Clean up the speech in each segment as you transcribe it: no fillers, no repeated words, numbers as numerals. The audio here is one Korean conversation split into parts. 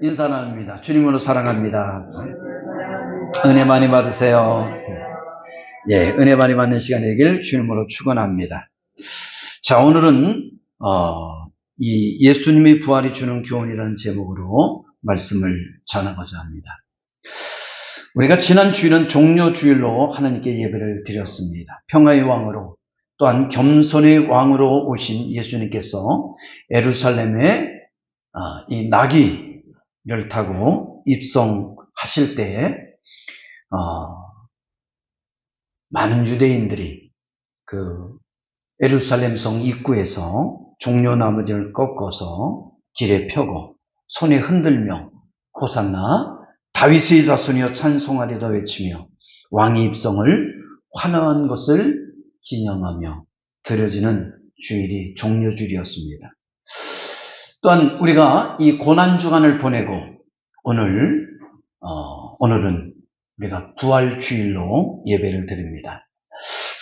인사 나눕니다. 주님으로 사랑합니다. 은혜 많이 받으세요. 예, 은혜 많이 받는 시간이 되길 주님으로 축원합니다. 자, 오늘은 이 예수님의 부활이 주는 교훈이라는 제목으로 말씀을 전하고자 합니다. 우리가 지난 주일은 종려주일로 하나님께 예배를 드렸습니다. 평화의 왕으로 또한 겸손의 왕으로 오신 예수님께서 예루살렘에 이 나귀를 타고 입성하실 때에 많은 유대인들이 그 예루살렘 성 입구에서 종려나무를 꺾어서 길에 펴고 손에 흔들며 호산나 다윗의 자손이여 찬송하리다 외치며 왕의 입성을 환호한 것을 기념하며 드려지는 주일이 종려주일이었습니다. 또한 우리가 이 고난주간을 보내고 오늘은 우리가 부활주일로 예배를 드립니다.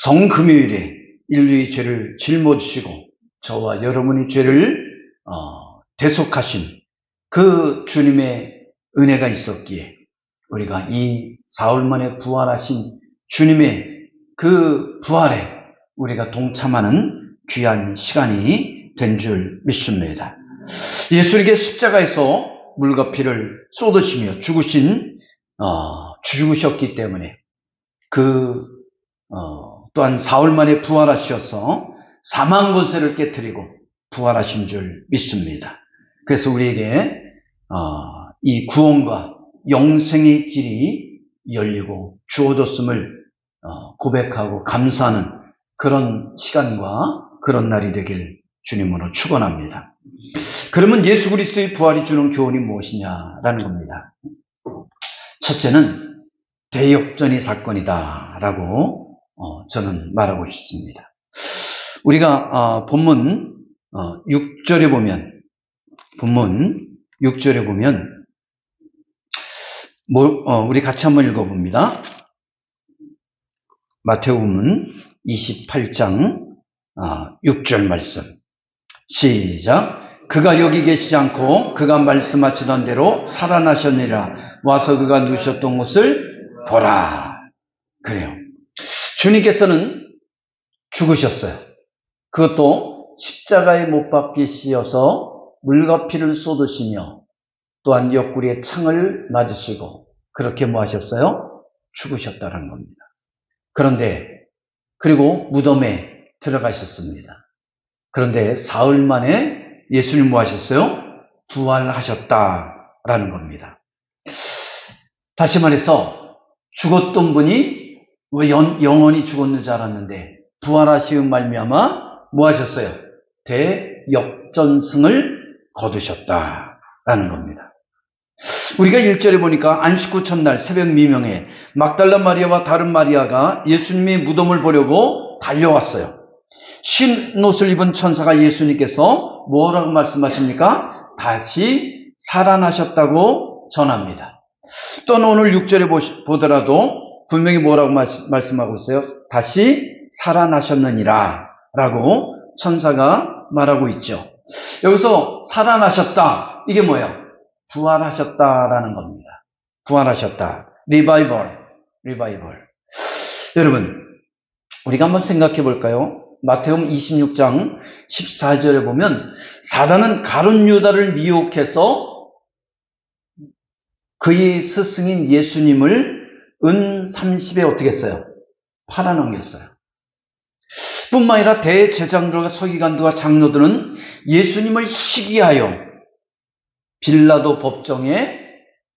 성금요일에 인류의 죄를 짊어지시고 저와 여러분의 죄를 대속하신 그 주님의 은혜가 있었기에 우리가 이 사흘 만에 부활하신 주님의 그 부활에 우리가 동참하는 귀한 시간이 된 줄 믿습니다. 예수님께 십자가에서 물과 피를 쏟으시며 죽으셨기 때문에 또한 사흘 만에 부활하셔서 사망 권세를 깨뜨리고 부활하신 줄 믿습니다. 그래서 우리에게 이 구원과 영생의 길이 열리고 주어졌음을 고백하고 감사하는 그런 시간과 그런 날이 되길 주님으로 축원합니다. 그러면 예수 그리스도의 부활이 주는 교훈이 무엇이냐라는 겁니다. 첫째는 대역전의 사건이다라고 저는 말하고 싶습니다. 우리가 본문 6절에 보면 우리 같이 한번 읽어봅니다. 마태복음 28장 6절 말씀 시작. 그가 여기 계시지 않고 그가 말씀하시던 대로 살아나셨느니라. 와서 그가 누우셨던 곳을 보라. 그래요. 주님께서는 죽으셨어요. 그것도 십자가에 못 박히시어서 물과 피를 쏟으시며 또한 옆구리에 창을 맞으시고 그렇게 뭐 하셨어요? 죽으셨다는 겁니다. 그리고 무덤에 들어가셨습니다. 그런데 사흘 만에 예수님 뭐 하셨어요? 부활하셨다라는 겁니다. 다시 말해서 죽었던 분이 왜 영원히 죽었는 줄 알았는데 부활하시는 말미암아 뭐 하셨어요? 대역전승을 거두셨다라는 겁니다. 우리가 1절에 보니까 안식 후 첫날 새벽 미명에 막달라 마리아와 다른 마리아가 예수님의 무덤을 보려고 달려왔어요. 흰 옷을 입은 천사가 예수님께서 뭐라고 말씀하십니까? 다시 살아나셨다고 전합니다. 또는 오늘 6절에 보더라도 분명히 뭐라고 말씀하고 있어요? 다시 살아나셨느니라 라고 천사가 말하고 있죠. 여기서 살아나셨다, 이게 뭐예요? 부활하셨다라는 겁니다. 부활하셨다. 리바이벌. 여러분, 우리가 한번 생각해 볼까요? 마태복음 26장 14절에 보면 사단은 가룟 유다를 미혹해서 그의 스승인 예수님을 은 30에 어떻게 했어요? 팔아넘겼어요. 뿐만 아니라 대제사장들과 서기관들과 장로들은 예수님을 시기하여 빌라도 법정에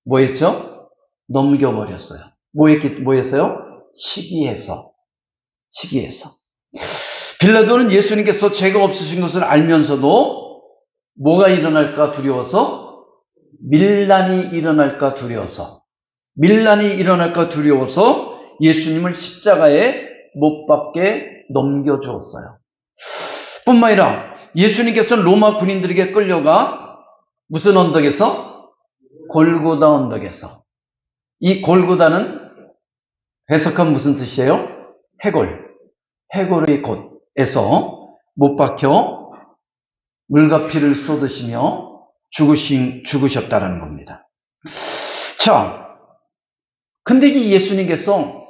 뭐 했죠? 넘겨버렸어요. 뭐 했어요? 시기해서. 빌라도는 예수님께서 죄가 없으신 것을 알면서도 뭐가 일어날까 두려워서 밀란이 일어날까 두려워서 예수님을 십자가에 못 박게 넘겨주었어요. 뿐만 아니라 예수님께서는 로마 군인들에게 끌려가 무슨 언덕에서? 골고다 언덕에서. 이 골고다는 해석하면 무슨 뜻이에요? 해골의 곳에서 못 박혀 물과 피를 쏟으시며 죽으셨다라는 겁니다. 자, 근데 이 예수님께서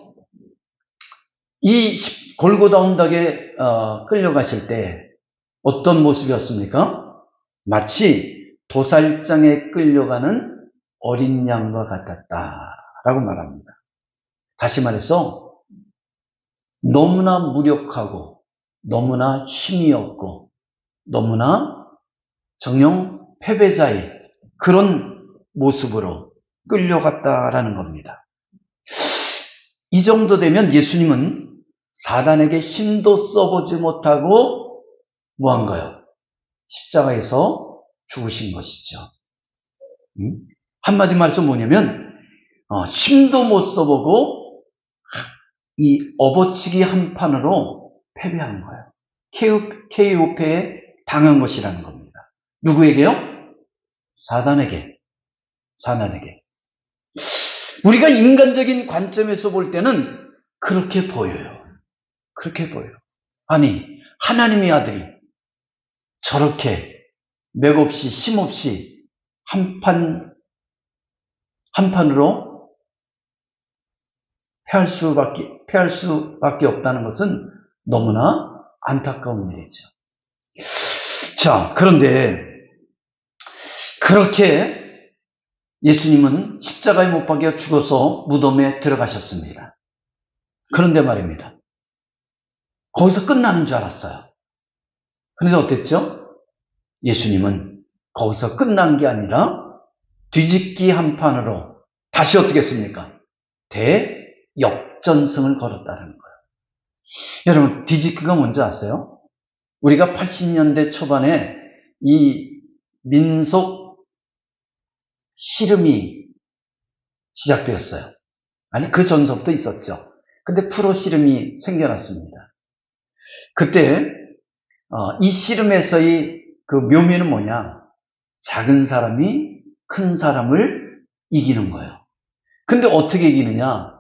이 골고다 언덕에 끌려가실 때 어떤 모습이었습니까? 마치 도살장에 끌려가는 어린 양과 같았다라고 말합니다. 다시 말해서 너무나 무력하고 너무나 힘이 없고 너무나 정녕 패배자의 그런 모습으로 끌려갔다라는 겁니다. 이 정도 되면 예수님은 사단에게 힘도 써보지 못하고 뭐한 거예요? 십자가에서 죽으신 것이죠. 한마디 말해서 뭐냐면 힘도 못 써보고 이 업어치기 한 판으로 패배한 거예요. KO패에 당한 것이라는 겁니다. 누구에게요? 사단에게. 우리가 인간적인 관점에서 볼 때는 그렇게 보여요. 아니, 하나님의 아들이 저렇게 맥없이 힘없이 한 판으로 패할 수밖에 없다는 것은 너무나 안타까운 일이죠. 자, 그런데 그렇게 예수님은 십자가에 못 박혀 죽어서 무덤에 들어가셨습니다. 그런데 말입니다. 거기서 끝나는 줄 알았어요. 그런데 어땠죠? 예수님은 거기서 끝난 게 아니라 뒤집기 한 판으로 다시 어떻게 했습니까? 대역전승을 걸었다는 거예요. 여러분, 뒤집기가 뭔지 아세요? 우리가 80년대 초반에 이 민속 씨름이 시작되었어요. 아니, 그 전서부터 있었죠. 근데 프로 씨름이 생겨났습니다. 그때 이 씨름에서의 그 묘미는 뭐냐? 작은 사람이 큰 사람을 이기는 거예요. 근데 어떻게 이기느냐?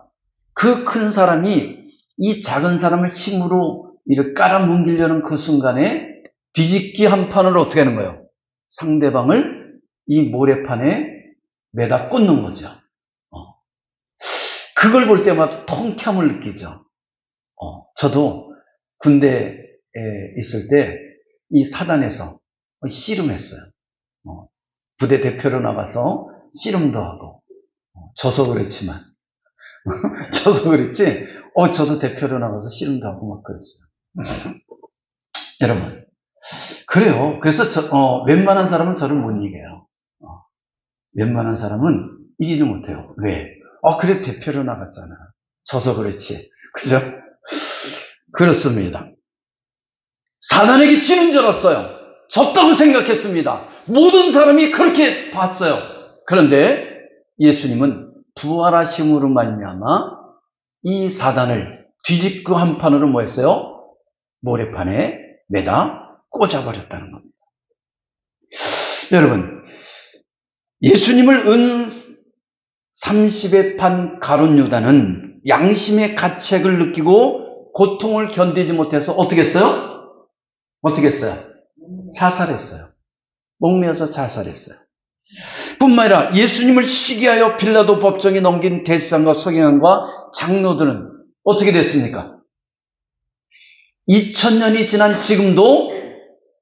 그 큰 사람이 이 작은 사람을 힘으로 이렇게 깔아뭉개려는 그 순간에 뒤집기 한 판으로 어떻게 하는 거예요? 상대방을 이 모래판에 매다 꽂는 거죠. 그걸 볼 때마다 통쾌함을 느끼죠. 저도 군대에 있을 때 이 사단에서 씨름했어요. 부대 대표로 나가서 씨름도 하고 져서 그랬지만 저도 대표로 나가서 씨름도 하고 막 그랬어요. 여러분, 그래요. 그래서 웬만한 사람은 저를 못 이겨요. 웬만한 사람은 이기지 못해요. 왜? 그래 대표로 나갔잖아. 져서 그렇지. 그죠? 그렇습니다. 사단에게 지는 줄 알았어요. 졌다고 생각했습니다. 모든 사람이 그렇게 봤어요. 그런데 예수님은 부활하심으로 말미암아 이 사단을 뒤집고 한 판으로 뭐 했어요? 모래판에 매다 꽂아버렸다는 겁니다. 여러분, 예수님을 은 30에 판 가룟 유다는 양심의 가책을 느끼고 고통을 견디지 못해서 어떻게 했어요? 자살했어요. 목매어서 자살했어요. 뿐만 아니라 예수님을 시기하여 빌라도 법정에 넘긴 대제사장과 서기관과 장로들은 어떻게 됐습니까? 2000년이 지난 지금도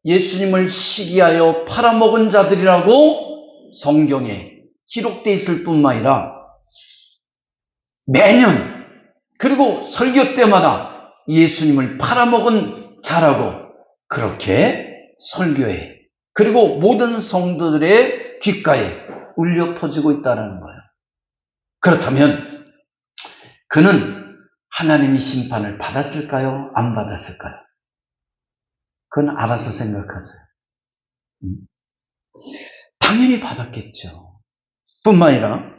예수님을 시기하여 팔아먹은 자들이라고 성경에 기록되어 있을 뿐만 아니라 매년 그리고 설교 때마다 예수님을 팔아먹은 자라고 그렇게 설교해 그리고 모든 성도들의 귓가에 울려 퍼지고 있다는 거예요. 그렇다면 그는 하나님의 심판을 받았을까요? 안 받았을까요? 그건 알아서 생각하세요. 당연히 받았겠죠. 뿐만 아니라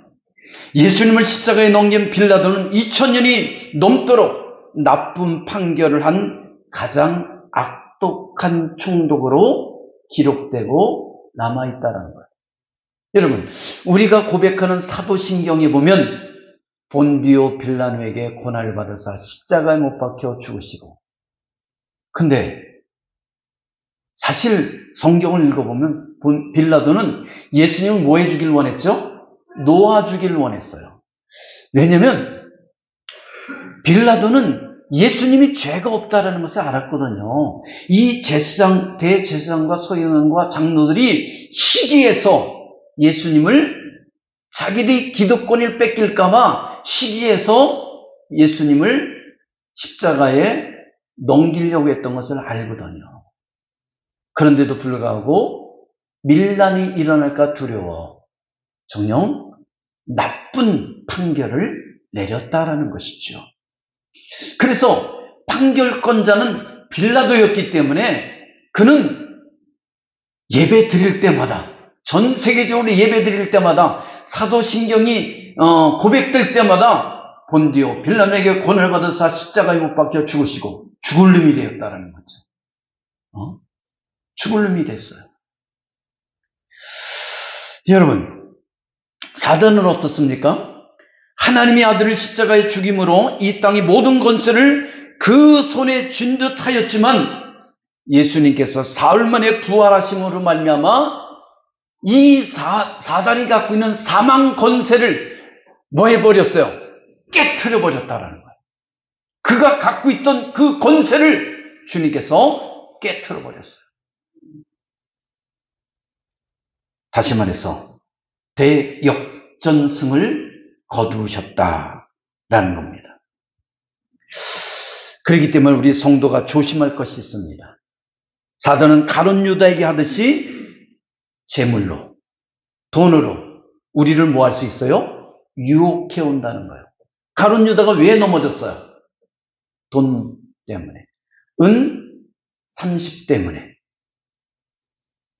예수님을 십자가에 넘긴 빌라도는 2000년이 넘도록 나쁜 판결을 한 가장 악독한 총독으로 기록되고 남아있다는 거예요. 여러분, 우리가 고백하는 사도신경에 보면 본디오 빌라도에게 고난을 받아서 십자가에 못 박혀 죽으시고, 근데 사실 성경을 읽어보면 빌라도는 예수님을 뭐 해주길 원했죠? 놓아주길 원했어요. 왜냐면 빌라도는 예수님이 죄가 없다라는 것을 알았거든요. 이 대제사장과 서기관과 장로들이 시기해서 예수님을 자기들이 기득권을 뺏길까봐 시기해서 예수님을 십자가에 넘기려고 했던 것을 알거든요. 그런데도 불구하고 밀란이 일어날까 두려워 정녕 나쁜 판결을 내렸다라는 것이죠. 그래서 판결권자는 빌라도였기 때문에 그는 예배 드릴 때마다, 전 세계적으로 예배 드릴 때마다, 사도신경이 고백될 때마다 본디오 빌라도에게 권을 받아서 십자가에 못 박혀 죽으시고 죽을 놈이 되었다라는 거죠. 죽을 놈이 됐어요. 여러분, 사단은 어떻습니까? 하나님의 아들을 십자가에 죽임으로 이 땅의 모든 권세를 그 손에 쥔 듯 하였지만 예수님께서 사흘 만에 부활하심으로 말미암아 이 사단이 갖고 있는 사망 권세를 뭐 해버렸어요? 깨트려 버렸다라는 거예요. 그가 갖고 있던 그 권세를 주님께서 깨트려 버렸어요. 다시 말해서 대역전승을 거두셨다라는 겁니다. 그렇기 때문에 우리 성도가 조심할 것이 있습니다. 사단은 가룟 유다에게 하듯이 재물로, 돈으로 우리를 뭐 할 수 있어요? 유혹해 온다는 거예요. 가룟 유다가 왜 넘어졌어요? 돈 때문에. 은 30 때문에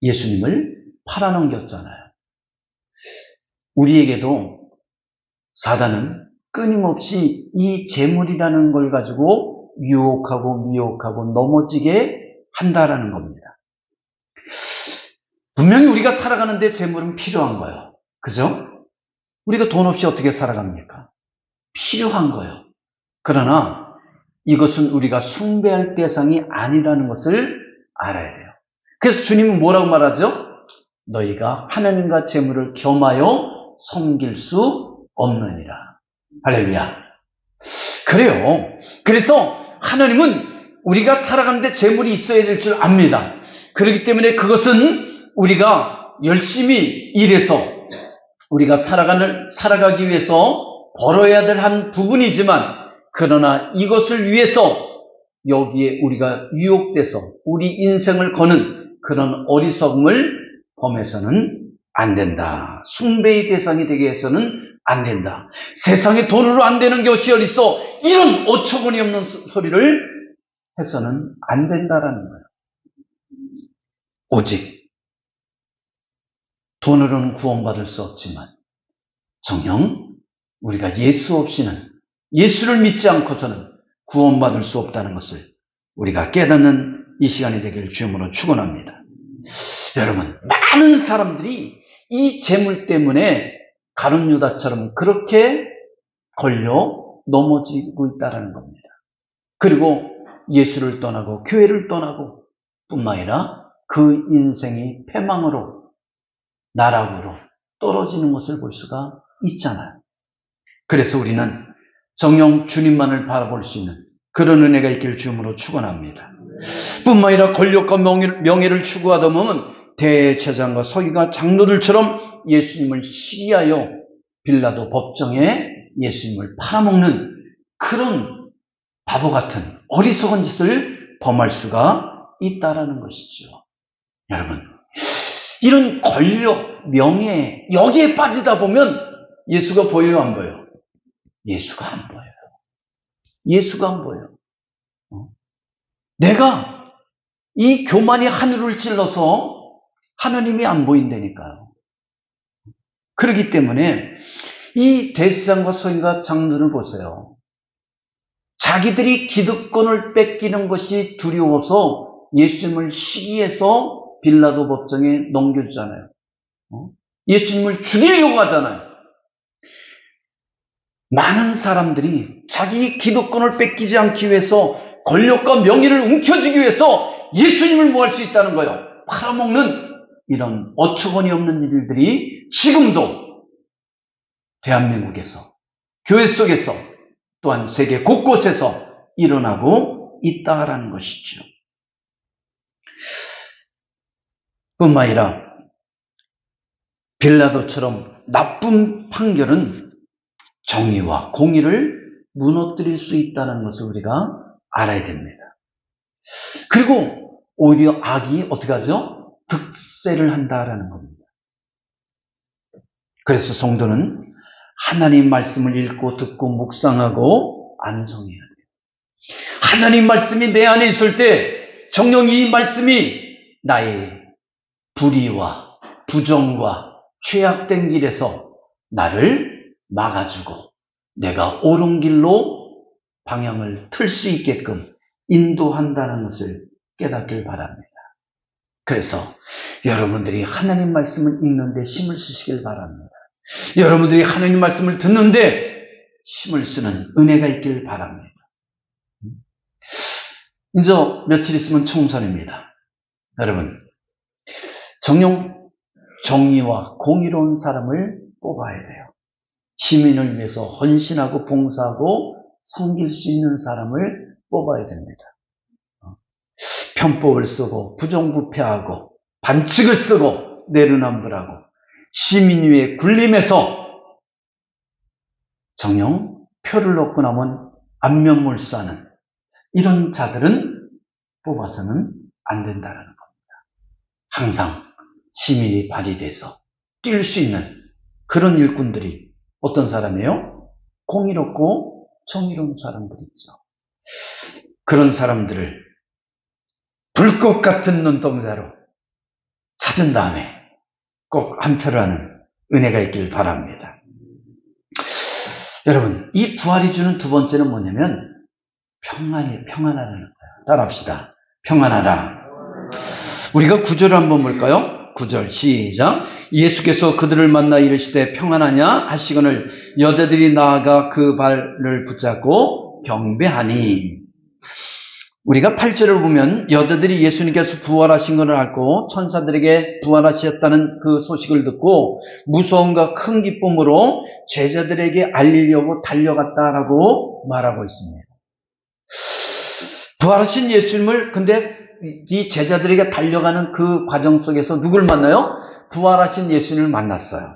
예수님을 팔아넘겼잖아요. 우리에게도 사단은 끊임없이 이 재물이라는 걸 가지고 유혹하고 미혹하고 넘어지게 한다라는 겁니다. 분명히 우리가 살아가는데 재물은 필요한 거예요. 그죠? 우리가 돈 없이 어떻게 살아갑니까? 필요한 거예요. 그러나 이것은 우리가 숭배할 대상이 아니라는 것을 알아야 돼요. 그래서 주님은 뭐라고 말하죠? 너희가 하나님과 재물을 겸하여 섬길 수 없느니라. 할렐루야. 그래요. 그래서 하나님은 우리가 살아가는데 재물이 있어야 될 줄 압니다. 그렇기 때문에 그것은 우리가 열심히 일해서 우리가 살아가기 위해서 벌어야 될 한 부분이지만, 그러나 이것을 위해서 여기에 우리가 유혹돼서 우리 인생을 거는 그런 어리석음을 범해서는 안 된다. 숭배의 대상이 되게 해서는 안 된다. 세상에 돈으로 안 되는 것이 어딨어? 이런 어처구니 없는 소리를 해서는 안 된다라는 거예요. 오직 돈으로는 구원받을 수 없지만 정녕 우리가 예수 없이는, 예수를 믿지 않고서는 구원받을 수 없다는 것을 우리가 깨닫는 이 시간이 되기를 주님으로 축원합니다. 여러분, 많은 사람들이 이 재물 때문에 가룟 유다처럼 그렇게 걸려 넘어지고 있다는 겁니다. 그리고 예수를 떠나고 교회를 떠나고 뿐만 아니라 그 인생이 패망으로, 나락으로 떨어지는 것을 볼 수가 있잖아요. 그래서 우리는 정녕 주님만을 바라볼 수 있는 그런 은혜가 있길 주님으로 축원합니다. 뿐만 아니라 권력과 명예를 추구하다 보면 대제사장과 서기관 장로들처럼 예수님을 시기하여 빌라도 법정에 예수님을 팔아먹는 그런 바보 같은 어리석은 짓을 범할 수가 있다라는 것이죠. 여러분, 이런 권력, 명예, 여기에 빠지다 보면 예수가 보여요, 안 보여요? 예수가 안 보여요. 예수가 안 보여요. 내가 이 교만이 하늘을 찔러서 하나님이 안 보인다니까요. 그렇기 때문에 이 대제사장과 서기관과 장로를 보세요. 자기들이 기득권을 뺏기는 것이 두려워서 예수님을 시기해서 빌라도 법정에 넘겨주잖아요. 예수님을 죽이려고 하잖아요. 많은 사람들이 자기 기득권을 뺏기지 않기 위해서, 권력과 명예를 움켜쥐기 위해서 예수님을 뭐 할 수 있다는 거예요? 팔아먹는 이런 어처구니 없는 일들이 지금도 대한민국에서, 교회 속에서, 또한 세계 곳곳에서 일어나고 있다라는 것이죠. 뿐만 아니라 빌라도처럼 나쁜 판결은 정의와 공의를 무너뜨릴 수 있다는 것을 우리가 알아야 됩니다. 그리고 오히려 악이 어떻게 하죠? 득세를 한다라는 겁니다. 그래서 성도는 하나님 말씀을 읽고 듣고 묵상하고 암송해야 돼요. 하나님 말씀이 내 안에 있을 때 정녕 이 말씀이 나의 불의와 부정과 죄악된 길에서 나를 막아주고 내가 옳은 길로 방향을 틀 수 있게끔 인도한다는 것을 깨닫길 바랍니다. 그래서 여러분들이 하나님 말씀을 읽는데 힘을 쓰시길 바랍니다. 여러분들이 하나님 말씀을 듣는데 힘을 쓰는 은혜가 있길 바랍니다. 이제 며칠 있으면 총선입니다. 여러분, 정녕 정의와 공의로운 사람을 뽑아야 돼요. 시민을 위해서 헌신하고 봉사하고 섬길 수 있는 사람을 뽑아야 됩니다. 편법을 쓰고 부정부패하고 반칙을 쓰고 내로남불하고 시민 위에 굴림해서 정녕 표를 얻고 나면 안면몰수하는 이런 자들은 뽑아서는 안 된다는 겁니다. 항상 시민이 발휘돼서 뛸 수 있는 그런 일꾼들이 어떤 사람이에요? 공의롭고 정의로운 사람들이죠. 그런 사람들을 불꽃 같은 눈동자로 찾은 다음에 꼭 한 표를 하는 은혜가 있길 바랍니다. 여러분, 이 부활이 주는 두 번째는 뭐냐면 평안하라는 거예요. 따라합시다. 평안하라. 우리가 9절을 한번 볼까요? 9절 시작. 예수께서 그들을 만나 이르시되 평안하냐 하시거늘 여자들이 나아가 그 발을 붙잡고 경배하니. 우리가 8절을 보면 여자들이 예수님께서 부활하신 것을 알고 천사들에게 부활하셨다는 그 소식을 듣고 무서움과 큰 기쁨으로 제자들에게 알리려고 달려갔다라고 말하고 있습니다. 부활하신 예수님을 근데 이 제자들에게 달려가는 그 과정 속에서 누굴 만나요? 부활하신 예수님을 만났어요.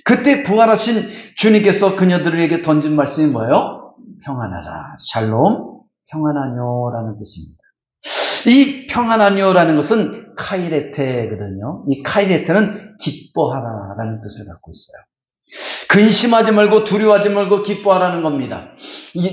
그때 부활하신 주님께서 그녀들에게 던진 말씀이 뭐예요? 평안하라. 샬롬. 평안하뇨라는 뜻입니다. 이 평안하뇨라는 것은 카이레테거든요. 이 카이레테는 기뻐하라라는 뜻을 갖고 있어요. 근심하지 말고 두려워하지 말고 기뻐하라는 겁니다.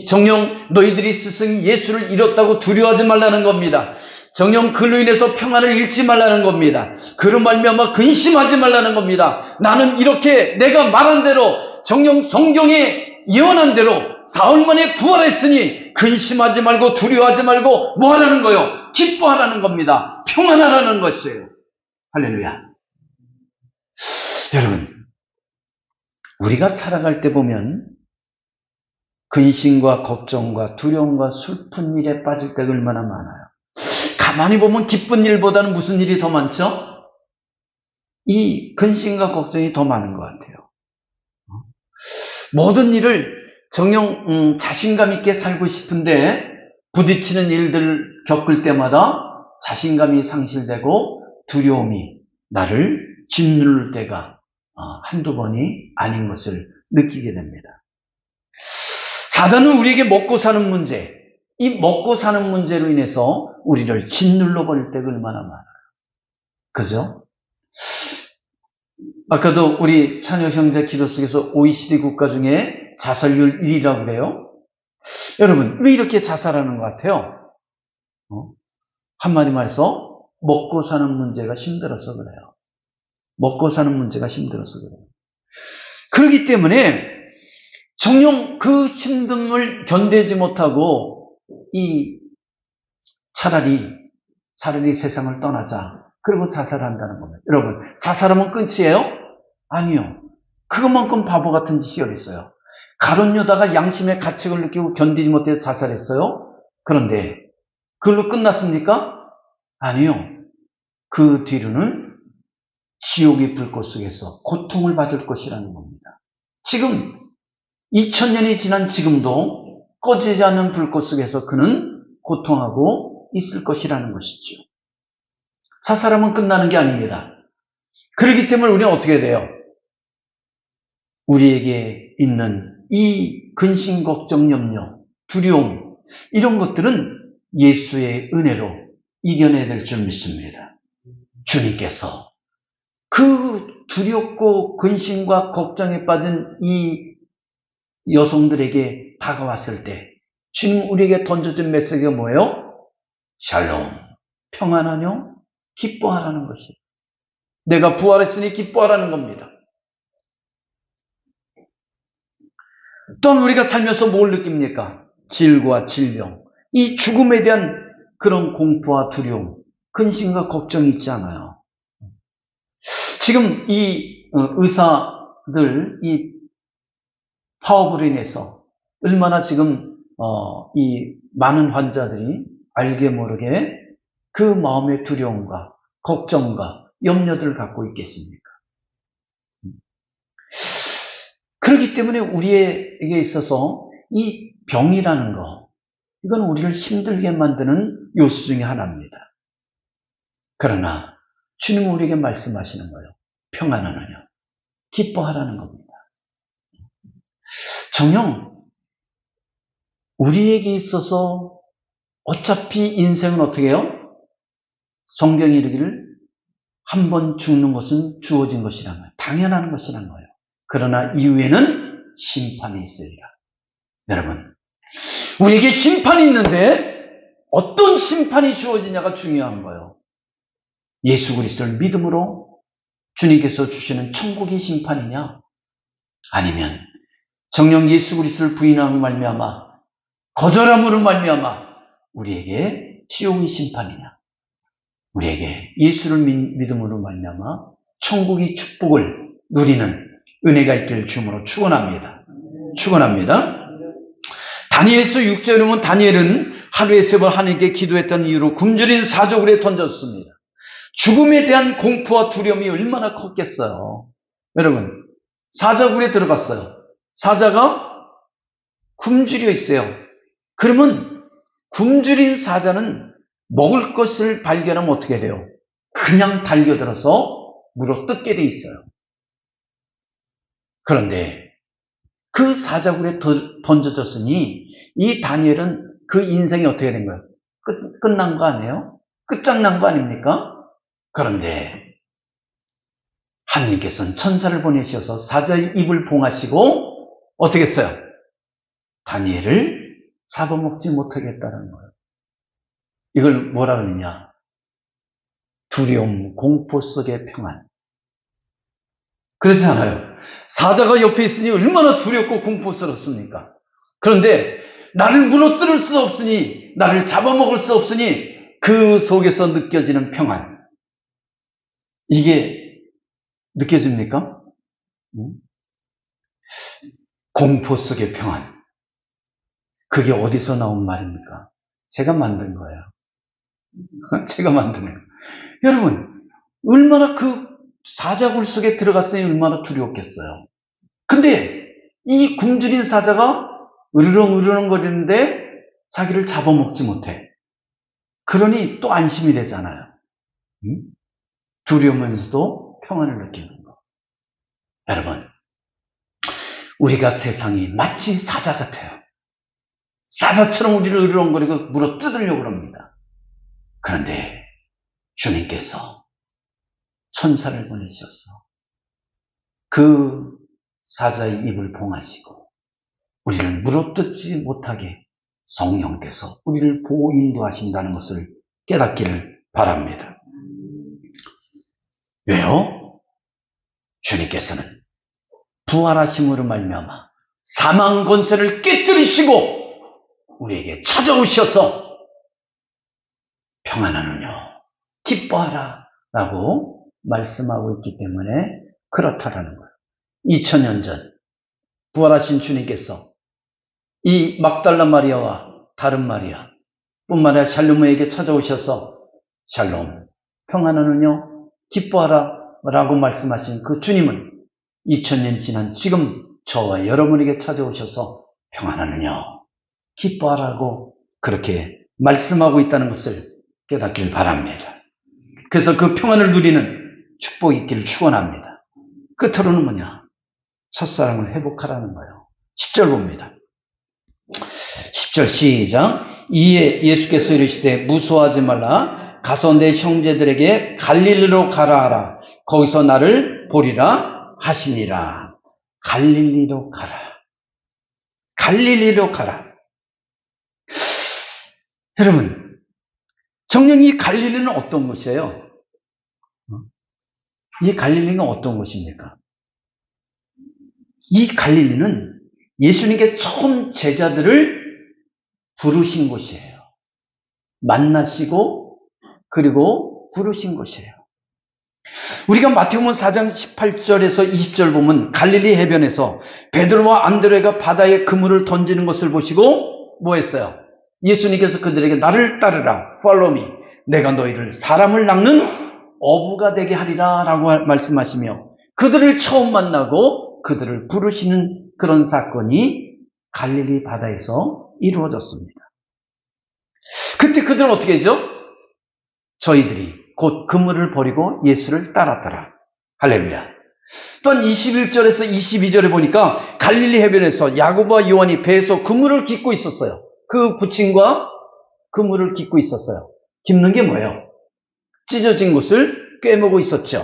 정녕 너희들이 스승 예수를 잃었다고 두려워하지 말라는 겁니다. 정녕 그로 인해서 평안을 잃지 말라는 겁니다. 그로 말미암아 근심하지 말라는 겁니다. 나는 이렇게 내가 말한 대로 정녕 성경에 예언한 대로 사흘 만에 부활했으니 근심하지 말고 두려워하지 말고 뭐 하라는 거요? 기뻐하라는 겁니다. 평안하라는 것이에요. 할렐루야. 여러분, 우리가 살아갈 때 보면 근심과 걱정과 두려움과 슬픈 일에 빠질 때가 얼마나 많아요. 가만히 보면 기쁜 일보다는 무슨 일이 더 많죠? 이 근심과 걱정이 더 많은 것 같아요. 모든 일을 정녕 자신감 있게 살고 싶은데 부딪히는 일들을 겪을 때마다 자신감이 상실되고 두려움이 나를 짓누를 때가 한두 번이 아닌 것을 느끼게 됩니다. 사단은 우리에게 먹고 사는 문제, 이 먹고 사는 문제로 인해서 우리를 짓눌러 버릴 때가 얼마나 많아요. 그죠? 아까도 우리 찬혁 형제 기도 속에서 OECD 국가 중에 자살률 1위라고 그래요. 여러분, 왜 이렇게 자살하는 것 같아요? 한마디 말해서 먹고 사는 문제가 힘들어서 그래요. 먹고 사는 문제가 힘들어서 그래요. 그렇기 때문에 정녕 그 힘듦을 견디지 못하고 차라리 세상을 떠나자. 그리고 자살한다는 겁니다. 여러분, 자살하면 끝이에요? 아니요. 그것만큼 바보 같은 짓이 어디 있어요. 가룟 유다가 양심의 가책을 느끼고 견디지 못해서 자살했어요? 그런데 그걸로 끝났습니까? 아니요. 그 뒤로는 지옥의 불꽃 속에서 고통을 받을 것이라는 겁니다. 지금 2000년이 지난 지금도 꺼지지 않는 불꽃 속에서 그는 고통하고 있을 것이라는 것이죠. 사사람은 끝나는 게 아닙니다. 그렇기 때문에 우리는 어떻게 돼요? 우리에게 있는 이 근심, 걱정, 염려, 두려움, 이런 것들은 예수의 은혜로 이겨내야 될 줄 믿습니다. 주님께서 그 두렵고 근심과 걱정에 빠진 이 여성들에게 다가왔을 때 주님 우리에게 던져준 메시지가 뭐예요? 샬롬, 평안하뇨? 기뻐하라는 것이에요. 내가 부활했으니 기뻐하라는 겁니다. 또한 우리가 살면서 뭘 느낍니까? 질과 질병, 이 죽음에 대한 그런 공포와 두려움, 근심과 걱정이 있지 않아요. 지금 이 의사들 이 파업으로 인해서 얼마나 지금 이 많은 환자들이 알게 모르게 그 마음의 두려움과 걱정과 염려들을 갖고 있겠습니까? 그렇기 때문에 우리에게 있어서 이 병이라는 거, 이건 우리를 힘들게 만드는 요소 중에 하나입니다. 그러나 주님은 우리에게 말씀하시는 거예요. 평안하느냐, 기뻐하라는 겁니다. 정녕 우리에게 있어서 어차피 인생은 어떻게 해요? 성경이 이르기를 한 번 죽는 것은 주어진 것이라는 거예요. 당연한 것이라는 거예요. 그러나 이후에는 심판이 있으리라. 여러분, 우리에게 심판이 있는데 어떤 심판이 주어지냐가 중요한 거예요. 예수 그리스도를 믿음으로 주님께서 주시는 천국의 심판이냐, 아니면 정녕 예수 그리스도를 부인함으로 말미암아 거절함으로 말미암아 우리에게 지옥의 심판이냐, 우리에게 예수를 믿음으로 말미암아 천국의 축복을 누리는 은혜가 있기를 주님으로 축원합니다. 축원합니다. 다니엘서 6절에 보면 다니엘은 하루에 3번 하나님께 기도했던 이유로 굶주린 사자굴에 던졌습니다. 죽음에 대한 공포와 두려움이 얼마나 컸겠어요. 여러분, 사자굴에 들어갔어요. 사자가 굶주려 있어요. 그러면 굶주린 사자는 먹을 것을 발견하면 어떻게 돼요? 그냥 달겨들어서 물어 뜯게 돼 있어요. 그런데 그 사자굴에 던져졌으니 이 다니엘은 그 인생이 어떻게 된 거예요? 끝난 거 아니에요? 끝장난 거 아닙니까? 그런데 하나님께서는 천사를 보내셔서 사자의 입을 봉하시고 어떻게 했어요? 다니엘을 잡아먹지 못하겠다는 거예요. 이걸 뭐라 그러느냐? 두려움, 공포 속의 평안. 그렇지 않아요? 사자가 옆에 있으니 얼마나 두렵고 공포스럽습니까? 그런데 나를 무너뜨릴 수 없으니, 나를 잡아먹을 수 없으니 그 속에서 느껴지는 평안. 이게 느껴집니까? 공포 속의 평안. 그게 어디서 나온 말입니까? 제가 만든 거예요. 제가 만든 거예요. 여러분, 얼마나 그 사자굴 속에 들어갔으니 얼마나 두려웠겠어요. 근데 이 굶주린 사자가 으르렁 거리는데 자기를 잡아먹지 못해. 그러니 또 안심이 되잖아요. 두려우면서도 평안을 느끼는 거. 여러분, 우리가 세상이 마치 사자 같아요. 사자처럼 우리를 으르렁거리고 물어 뜯으려고 합니다. 그런데 주님께서 천사를 보내셔서 그 사자의 입을 봉하시고 우리를 물어뜯지 못하게 성령께서 우리를 보호 인도하신다는 것을 깨닫기를 바랍니다. 왜요? 주님께서는 부활하심으로 말미암아 사망 권세를 깨뜨리시고 우리에게 찾아오셔서 평안하느냐, 기뻐하라 라고 말씀하고 있기 때문에 그렇다라는 거예요. 2000년 전 부활하신 주님께서 이 막달라 마리아와 다른 마리아 뿐만 아니라 샬롬에게 찾아오셔서 샬롬, 평안하느냐, 기뻐하라 라고 말씀하신 그 주님은 2000년이 지난 지금 저와 여러분에게 찾아오셔서 평안하느냐, 기뻐하라고 그렇게 말씀하고 있다는 것을 깨닫길 바랍니다. 그래서 그 평안을 누리는 축복이 있기를 축원합니다. 끝으로는 뭐냐? 첫사랑을 회복하라는 거예요. 10절 봅니다. 10절 시작. 이에 예수께서 이르시되 무서워하지 말라. 가서 내 형제들에게 갈릴리로 가라 하라. 거기서 나를 보리라 하시니라. 갈릴리로 가라. 갈릴리로 가라. 여러분, 정녕 이 갈릴리는 어떤 곳이에요? 이 갈릴리는 어떤 곳입니까? 이 갈릴리는 예수님께 처음 제자들을 부르신 곳이에요. 만나시고 그리고 부르신 곳이에요. 우리가 마태복음 4장 18절에서 20절 보면 갈릴리 해변에서 베드로와 안드레가 바다에 그물을 던지는 것을 보시고 뭐 했어요? 예수님께서 그들에게 나를 따르라, follow me. 내가 너희를 사람을 낚는 어부가 되게 하리라 라고 말씀하시며 그들을 처음 만나고 그들을 부르시는 그런 사건이 갈릴리 바다에서 이루어졌습니다. 그때 그들은 어떻게 했죠? 저희들이 곧 그물을 버리고 예수를 따랐더라. 할렐루야. 또한 21절에서 22절에 보니까 갈릴리 해변에서 야고보와 요한이 배에서 그물을 깃고 있었어요. 그 부친과 그물을 깃고 있었어요. 깃는 게 뭐예요? 찢어진 것을 꿰매고 있었죠.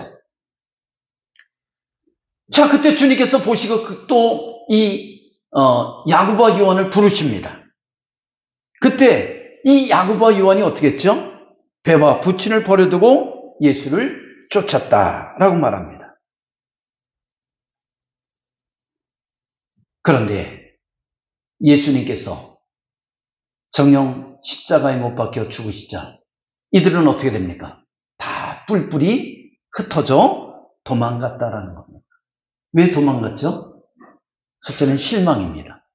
자, 그때 주님께서 보시고 또 이 야고보와 요한을 부르십니다. 그때 이 야고보와 요한이 어떻게 했죠? 배와 부친을 버려두고 예수를 쫓았다라고 말합니다. 그런데 예수님께서 정녕 십자가에 못 박혀 죽으시자 이들은 어떻게 됩니까? 다 뿔뿔이 흩어져 도망갔다라는 겁니다. 왜 도망갔죠? 첫째는 실망입니다.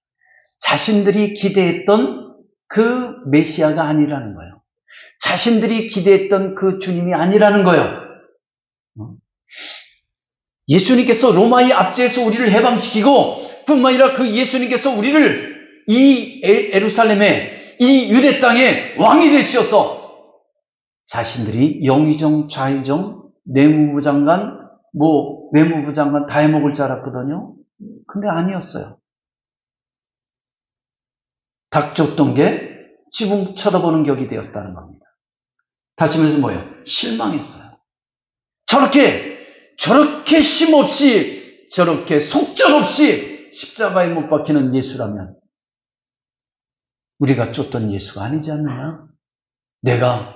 자신들이 기대했던 그 메시아가 아니라는 거예요. 자신들이 기대했던 그 주님이 아니라는 거예요. 예수님께서 로마의 압제에서 우리를 해방시키고 뿐만 아니라 그 예수님께서 우리를 이 예루살렘에 이 유대 땅에 왕이 되시어서 자신들이 영의정, 좌의정, 내무부 장관, 외무부 장관 다 해먹을 줄 알았거든요. 근데 아니었어요. 닭 쫓던 게 지붕 쳐다보는 격이 되었다는 겁니다. 다시 말해서 뭐예요? 실망했어요. 저렇게 쉼없이, 저렇게 속절없이 십자가에 못 박히는 예수라면 우리가 쫓던 예수가 아니지 않느냐? 내가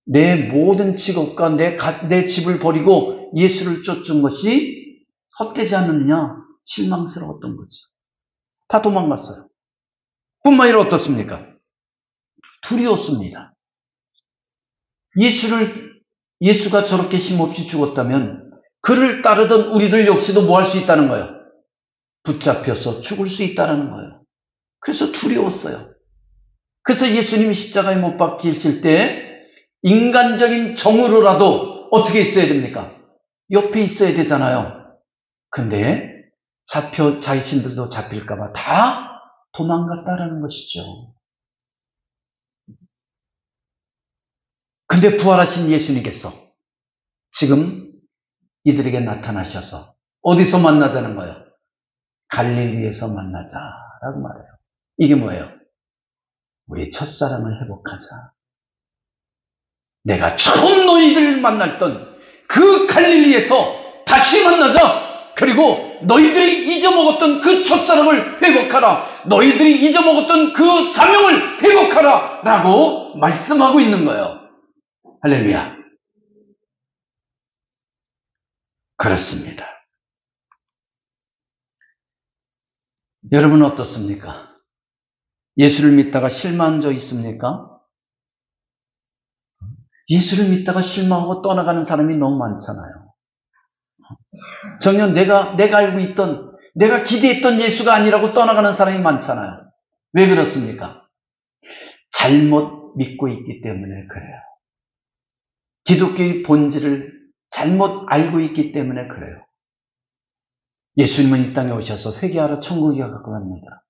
내 모든 직업과 내 집을 버리고 예수를 쫓은 것이 헛되지 않느냐? 실망스러웠던 거지. 다 도망갔어요. 뿐만 아니라 어떻습니까? 두려웠습니다. 예수가 저렇게 힘없이 죽었다면 그를 따르던 우리들 역시도 뭐 할 수 있다는 거예요? 붙잡혀서 죽을 수 있다는 거예요. 그래서 두려웠어요. 그래서 예수님이 십자가에 못 박히실 때 인간적인 정으로라도 어떻게 있어야 됩니까? 옆에 있어야 되잖아요. 근데 자신들도 잡힐까봐 다 도망갔다라는 것이죠. 근데 부활하신 예수님께서 지금 이들에게 나타나셔서 어디서 만나자는 거예요? 갈릴리에서 만나자라고 말해요. 이게 뭐예요? 우리 첫사랑을 회복하자. 내가 처음 너희들 만났던 그 갈릴리에서 다시 만나자. 그리고 너희들이 잊어먹었던 그 첫사랑을 회복하라. 너희들이 잊어먹었던 그 사명을 회복하라. 라고 말씀하고 있는 거예요. 할렐루야. 그렇습니다. 여러분은 어떻습니까? 예수를 믿다가 실망한 적 있습니까? 예수를 믿다가 실망하고 떠나가는 사람이 너무 많잖아요. 정녕 내가 알고 있던, 내가 기대했던 예수가 아니라고 떠나가는 사람이 많잖아요. 왜 그렇습니까? 잘못 믿고 있기 때문에 그래요. 기독교의 본질을 잘못 알고 있기 때문에 그래요. 예수님은 이 땅에 오셔서 회개하라 천국이 가까웠습니다.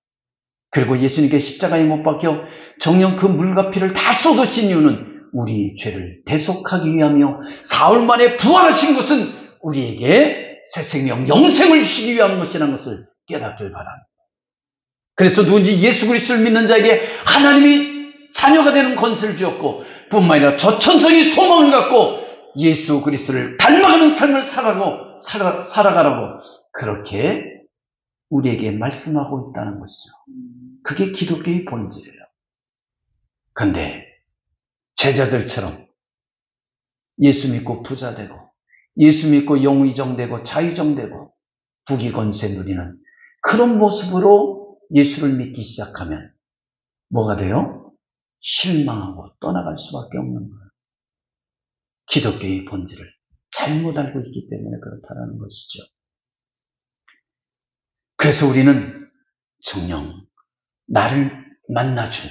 그리고 예수님께 십자가에 못 박혀 정녕 그 물과 피를 다 쏟으신 이유는 우리 죄를 대속하기 위하며 사흘 만에 부활하신 것은 우리에게 새 생명, 영생을 주시기 위한 것이라는 것을 깨닫길 바랍니다. 그래서 누군지 예수 그리스도를 믿는 자에게 하나님이 자녀가 되는 권세를 주었고 뿐만 아니라 저천성이 소망을 갖고 예수 그리스도를 닮아가는 삶을 살아가라고 그렇게 우리에게 말씀하고 있다는 것이죠. 그게 기독교의 본질이에요. 그런데 제자들처럼 예수 믿고 부자 되고 예수 믿고 영의정되고 자유정되고 부귀권세 누리는 그런 모습으로 예수를 믿기 시작하면 뭐가 돼요? 실망하고 떠나갈 수밖에 없는 거예요. 기독교의 본질을 잘못 알고 있기 때문에 그렇다는 것이죠. 그래서 우리는 정녕 나를 만나준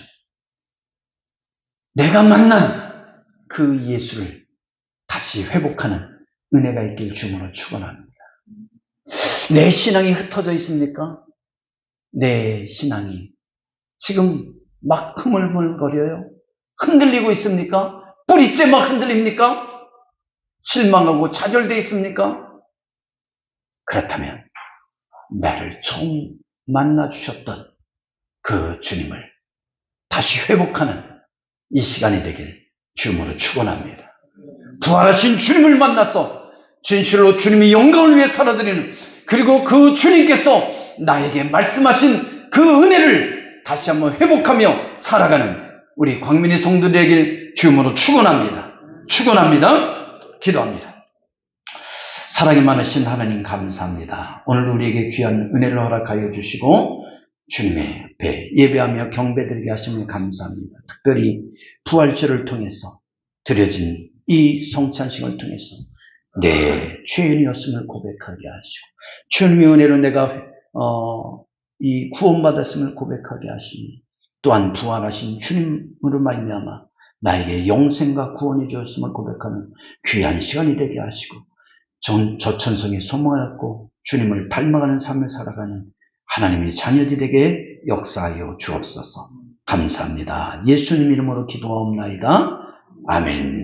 내가 만난 그 예수를 다시 회복하는 은혜가 있길 주문을 축원합니다. 내 신앙이 흩어져 있습니까? 내 신앙이 지금 막 흐물흐물거려요? 흔들리고 있습니까? 뿌리째 막 흔들립니까? 실망하고 좌절되어 있습니까? 그렇다면 나를 처음 만나주셨던 그 주님을 다시 회복하는 이 시간이 되길 주님으로 축원합니다. 부활하신 주님을 만나서 진실로 주님이 영광을 위해 살아드리는 그리고 그 주님께서 나에게 말씀하신 그 은혜를 다시 한번 회복하며 살아가는 우리 광민의 성도들 되길 주님으로 축원합니다. 기도합니다. 사랑이 많으신 하나님 감사합니다. 오늘 우리에게 귀한 은혜를 허락하여 주시고 주님의 앞에 예배하며 경배드리게 하시면 감사합니다. 특별히 부활절을 통해서 드려진 이 성찬식을 통해서 내 죄인이었음을 고백하게 하시고 주님의 은혜로 내가 이 구원받았음을 고백하게 하시니 또한 부활하신 주님으로 말미암아 나에게 영생과 구원이 주었음을 고백하는 귀한 시간이 되게 하시고 저천성에 소망하였고 주님을 닮아가는 삶을 살아가는 하나님의 자녀들에게 역사하여 주옵소서. 감사합니다. 예수님 이름으로 기도하옵나이다. 아멘.